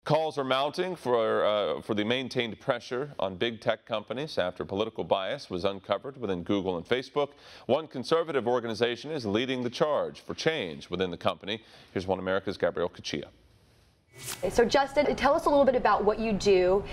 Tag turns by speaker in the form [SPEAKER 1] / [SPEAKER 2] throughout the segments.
[SPEAKER 1] Calls are mounting for the maintained pressure on big tech companies after political bias was uncovered within Google and Facebook. One conservative organization is leading the charge for change within the company. Here's One America's Gabrielle Cuccia.
[SPEAKER 2] So Justin, tell us a little bit about what you do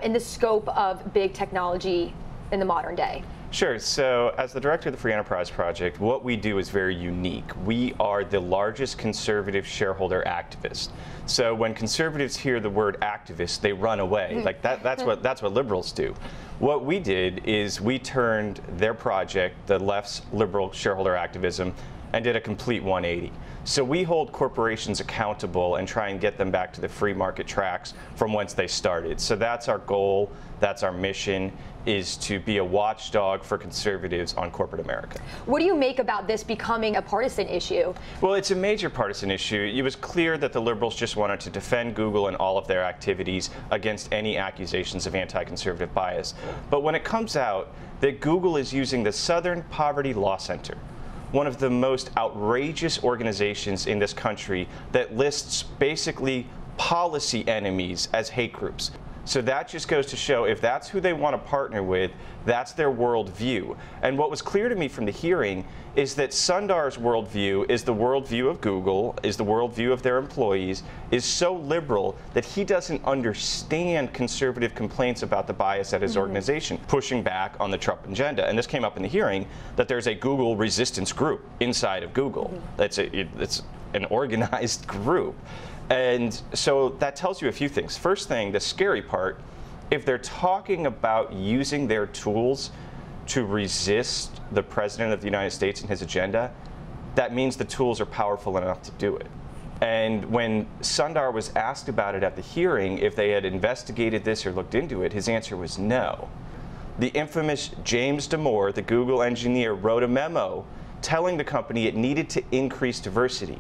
[SPEAKER 2] in the scope of big technology in the modern day.
[SPEAKER 3] Sure. So as the director of the Free Enterprise Project, what we do is very unique. We are the largest conservative shareholder activist. So when conservatives hear the word activist, they run away. Like that's what liberals do. What we did is we turned their project, the left's liberal shareholder activism, and did a complete 180. So we hold corporations accountable and try and get them back to the free market tracks from whence they started. So that's our goal, that's our mission, is to be a watchdog for conservatives on corporate America.
[SPEAKER 2] What do you make about this becoming a partisan issue?
[SPEAKER 3] Well, it's a major partisan issue. It was clear that the liberals just wanted to defend Google and all of their activities against any accusations of anti-conservative bias. But when it comes out that Google is using the Southern Poverty Law Center, one of the most outrageous organizations in this country that lists basically policy enemies as hate groups. So that just goes to show if that's who they want to partner with, that's their worldview. And what was clear to me from the hearing is that Sundar's worldview is the worldview of Google, is the worldview of their employees, is so liberal that he doesn't understand conservative complaints about the bias at his organization, pushing back on the Trump agenda. And this came up in the hearing, that there's a Google resistance group inside of Google. It's an organized group. And so that tells you a few things. First thing, the scary part, if they're talking about using their tools to resist the President of the United States and his agenda, that means the tools are powerful enough to do it. And when Sundar was asked about it at the hearing, if they had investigated this or looked into it, his answer was no. The infamous James Damore, the Google engineer, wrote a memo telling the company it needed to increase diversity.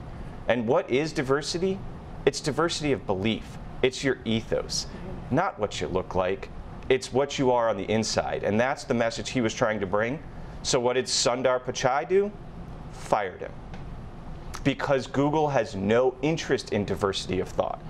[SPEAKER 3] And what is diversity? It's diversity of belief. It's your ethos, not what you look like. It's what you are on the inside. And that's the message he was trying to bring. So what did Sundar Pichai do? Fired him. Because Google has no interest in diversity of thought.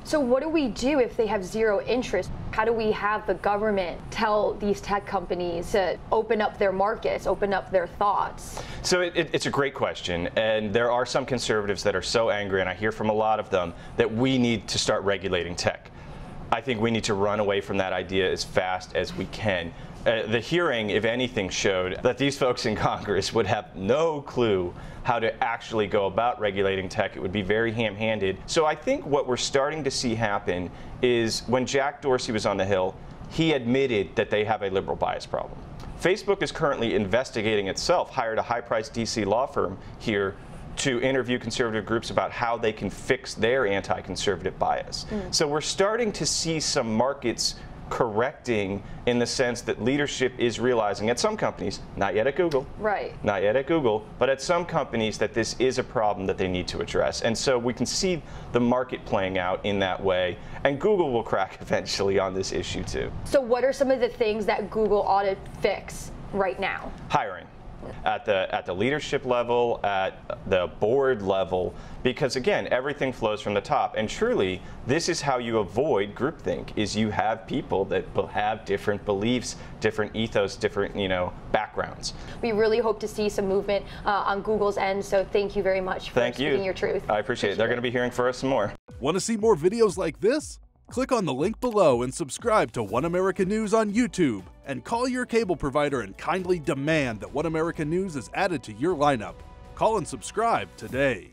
[SPEAKER 2] So what do we do if they have zero interest? How do we have the government tell these tech companies to open up their markets, open up their thoughts?
[SPEAKER 3] So it's a great question, and there are some conservatives that are so angry, and I hear from a lot of them, that we need to start regulating tech. I think we need to run away from that idea as fast as we can. The hearing, if anything, showed that these folks in Congress would have no clue how to actually go about regulating tech. It would be very ham-handed. So I think what we're starting to see happen is when Jack Dorsey was on the Hill, he admitted that they have a liberal bias problem. Facebook is currently investigating itself, hired a high-priced DC law firm here to interview conservative groups about how they can fix their anti-conservative bias. So we're starting to see some markets correcting in the sense that leadership is realizing at some companies, not yet at Google, not yet at Google, but at some companies that this is a problem that they need to address. And so we can see the market playing out in that way, and Google will crack eventually on this issue too.
[SPEAKER 2] So what are some of the things that Google ought to fix right now?
[SPEAKER 3] Hiring. At the leadership level, at the board level, because again, everything flows from the top. And truly, this is how you avoid groupthink, is you have people that will have different beliefs, different ethos, different backgrounds.
[SPEAKER 2] We really hope to see some movement on Google's end, so thank you very much for speaking your truth.
[SPEAKER 3] I appreciate it. They're going to be hearing from us some more.
[SPEAKER 4] Want to see more videos like this? Click on the link below and subscribe to One America News on YouTube, and call your cable provider and kindly demand that One America News is added to your lineup. Call and subscribe today.